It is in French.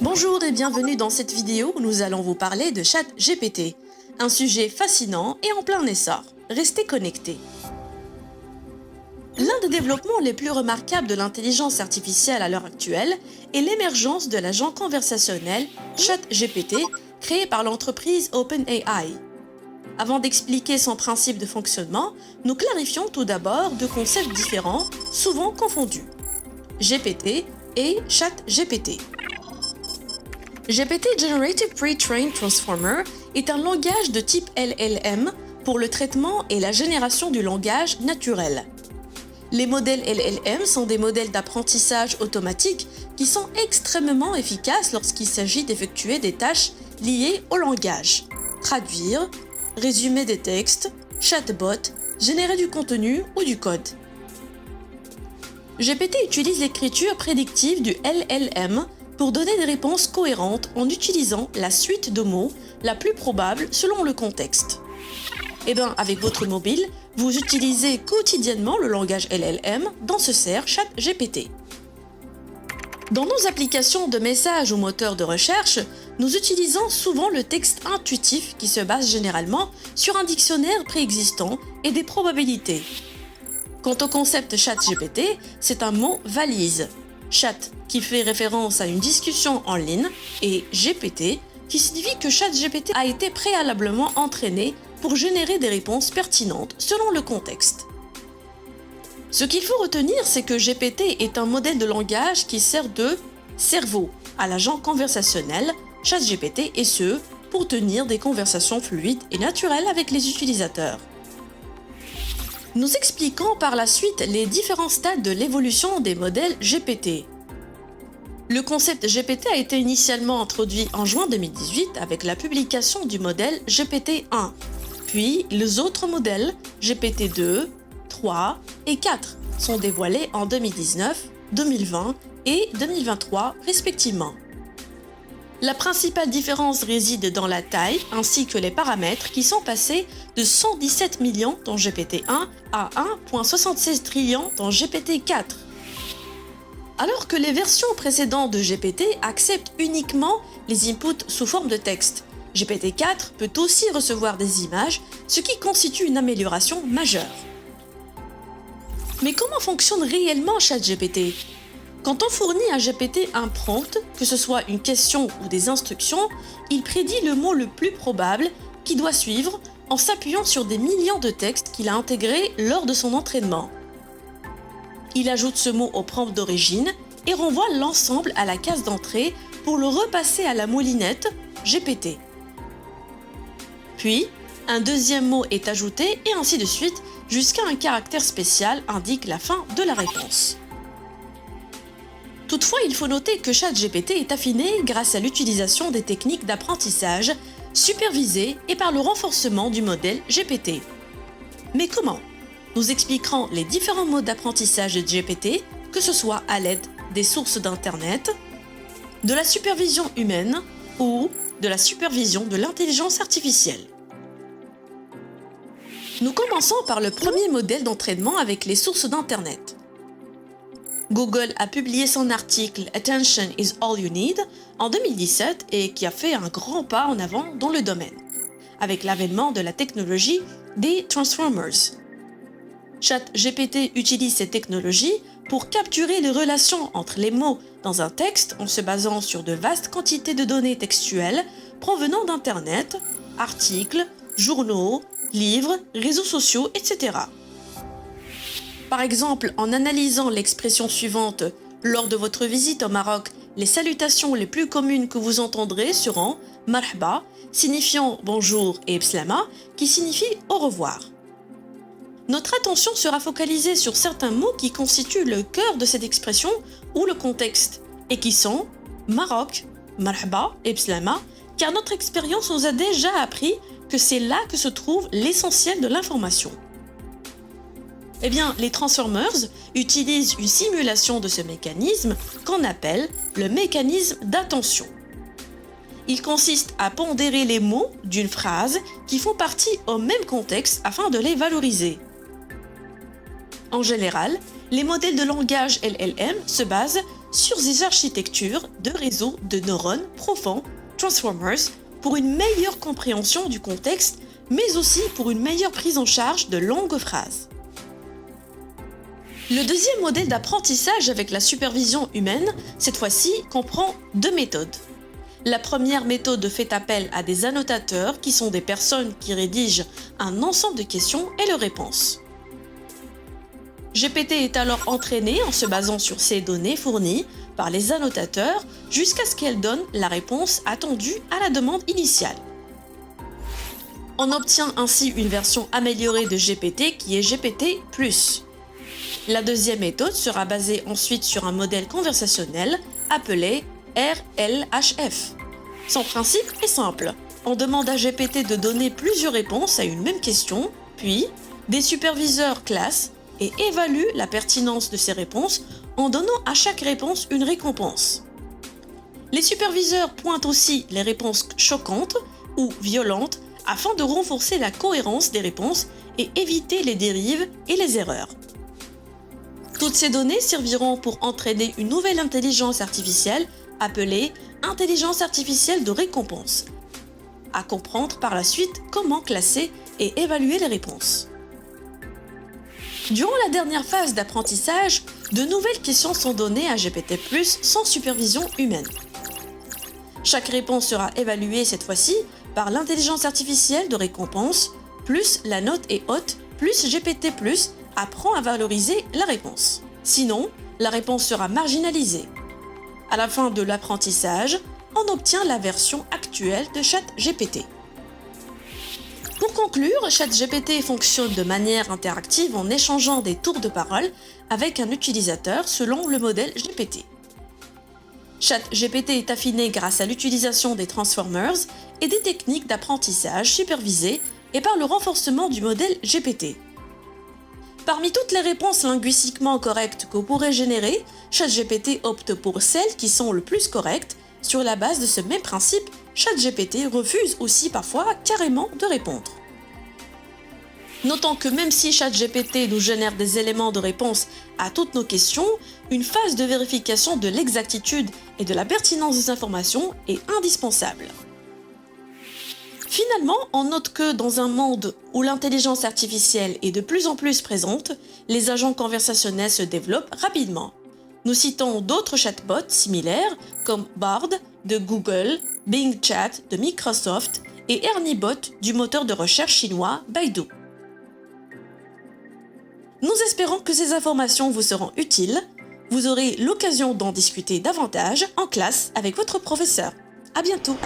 Bonjour et bienvenue dans cette vidéo où nous allons vous parler de ChatGPT, un sujet fascinant et en plein essor. Restez connectés. L'un des développements les plus remarquables de l'intelligence artificielle à l'heure actuelle est l'émergence de l'agent conversationnel ChatGPT créé par l'entreprise OpenAI. Avant d'expliquer son principe de fonctionnement, nous clarifions tout d'abord deux concepts différents, souvent confondus. GPT et ChatGPT. GPT Generative Pre-trained Transformer est un langage de type LLM pour le traitement et la génération du langage naturel. Les modèles LLM sont des modèles d'apprentissage automatique qui sont extrêmement efficaces lorsqu'il s'agit d'effectuer des tâches liées au langage. Traduire, résumer des textes, chatbot, générer du contenu ou du code. GPT utilise l'écriture prédictive du LLM pour donner des réponses cohérentes en utilisant la suite de mots la plus probable selon le contexte. Avec votre mobile, vous utilisez quotidiennement le langage LLM dont se sert ChatGPT. Dans nos applications de messages ou moteurs de recherche, nous utilisons souvent le texte intuitif qui se base généralement sur un dictionnaire préexistant et des probabilités. Quant au concept ChatGPT, c'est un mot valise. Chat qui fait référence à une discussion en ligne et GPT qui signifie que ChatGPT a été préalablement entraîné pour générer des réponses pertinentes selon le contexte. Ce qu'il faut retenir, c'est que GPT est un modèle de langage qui sert de cerveau à l'agent conversationnel ChatGPT et ce, pour tenir des conversations fluides et naturelles avec les utilisateurs. Nous expliquons par la suite les différents stades de l'évolution des modèles GPT. Le concept GPT a été initialement introduit en juin 2018 avec la publication du modèle GPT-1, puis les autres modèles GPT-2, 3 et 4 sont dévoilés en 2019, 2020 et 2023 respectivement. La principale différence réside dans la taille ainsi que les paramètres qui sont passés de 117 millions dans GPT-1 à 1,76 trillion dans GPT-4. Alors que les versions précédentes de GPT acceptent uniquement les inputs sous forme de texte, GPT-4 peut aussi recevoir des images, ce qui constitue une amélioration majeure. Mais comment fonctionne réellement ChatGPT ? Quand on fournit à GPT un prompt, que ce soit une question ou des instructions, il prédit le mot le plus probable qui doit suivre en s'appuyant sur des millions de textes qu'il a intégrés lors de son entraînement. Il ajoute ce mot au prompt d'origine et renvoie l'ensemble à la case d'entrée pour le repasser à la moulinette GPT. Puis, un deuxième mot est ajouté et ainsi de suite jusqu'à un caractère spécial indique la fin de la réponse. Toutefois, il faut noter que ChatGPT est affiné grâce à l'utilisation des techniques d'apprentissage supervisées et par le renforcement du modèle GPT. Mais comment ? Nous expliquerons les différents modes d'apprentissage de GPT, que ce soit à l'aide des sources d'Internet, de la supervision humaine ou de la supervision de l'intelligence artificielle. Nous commençons par le premier modèle d'entraînement avec les sources d'Internet. Google a publié son article « Attention is all you need » en 2017 et qui a fait un grand pas en avant dans le domaine, avec l'avènement de la technologie des Transformers. ChatGPT utilise ces technologies pour capturer les relations entre les mots dans un texte en se basant sur de vastes quantités de données textuelles provenant d'Internet, articles, journaux, livres, réseaux sociaux, etc. Par exemple, en analysant l'expression suivante « Lors de votre visite au Maroc, les salutations les plus communes que vous entendrez seront « marhaba » signifiant « bonjour » et « bslama » qui signifie « au revoir ». Notre attention sera focalisée sur certains mots qui constituent le cœur de cette expression ou le contexte, et qui sont Maroc, marhaba et bslama, car notre expérience nous a déjà appris que c'est là que se trouve l'essentiel de l'information. Les Transformers utilisent une simulation de ce mécanisme qu'on appelle le mécanisme d'attention. Il consiste à pondérer les mots d'une phrase qui font partie au même contexte afin de les valoriser. En général, les modèles de langage LLM se basent sur des architectures de réseaux de neurones profonds, transformers, pour une meilleure compréhension du contexte, mais aussi pour une meilleure prise en charge de longues phrases. Le deuxième modèle d'apprentissage avec la supervision humaine, cette fois-ci, comprend deux méthodes. La première méthode fait appel à des annotateurs qui sont des personnes qui rédigent un ensemble de questions et leurs réponses. GPT est alors entraîné en se basant sur ces données fournies par les annotateurs jusqu'à ce qu'elle donne la réponse attendue à la demande initiale. On obtient ainsi une version améliorée de GPT qui est GPT+. La deuxième méthode sera basée ensuite sur un modèle conversationnel appelé RLHF. Son principe est simple. On demande à GPT de donner plusieurs réponses à une même question, puis des superviseurs classent et évaluent la pertinence de ces réponses en donnant à chaque réponse une récompense. Les superviseurs pointent aussi les réponses choquantes ou violentes afin de renforcer la cohérence des réponses et éviter les dérives et les erreurs. Toutes ces données serviront pour entraîner une nouvelle intelligence artificielle appelée intelligence artificielle de récompense, à comprendre par la suite comment classer et évaluer les réponses. Durant la dernière phase d'apprentissage, de nouvelles questions sont données à GPT+ sans supervision humaine. Chaque réponse sera évaluée cette fois-ci par l'intelligence artificielle de récompense, plus la note est haute, plus GPT+ apprend à valoriser la réponse. Sinon, la réponse sera marginalisée. À la fin de l'apprentissage, on obtient la version actuelle de ChatGPT. Pour conclure, ChatGPT fonctionne de manière interactive en échangeant des tours de parole avec un utilisateur selon le modèle GPT. ChatGPT est affiné grâce à l'utilisation des transformers et des techniques d'apprentissage supervisées et par le renforcement du modèle GPT. Parmi toutes les réponses linguistiquement correctes que vous pourrez générer, ChatGPT opte pour celles qui sont le plus correctes. Sur la base de ce même principe, ChatGPT refuse aussi parfois carrément de répondre. Notons que même si ChatGPT nous génère des éléments de réponse à toutes nos questions, une phase de vérification de l'exactitude et de la pertinence des informations est indispensable. Finalement, on note que dans un monde où l'intelligence artificielle est de plus en plus présente, les agents conversationnels se développent rapidement. Nous citons d'autres chatbots similaires comme Bard de Google, Bing Chat de Microsoft et ErnieBot du moteur de recherche chinois Baidu. Nous espérons que ces informations vous seront utiles. Vous aurez l'occasion d'en discuter davantage en classe avec votre professeur. À bientôt!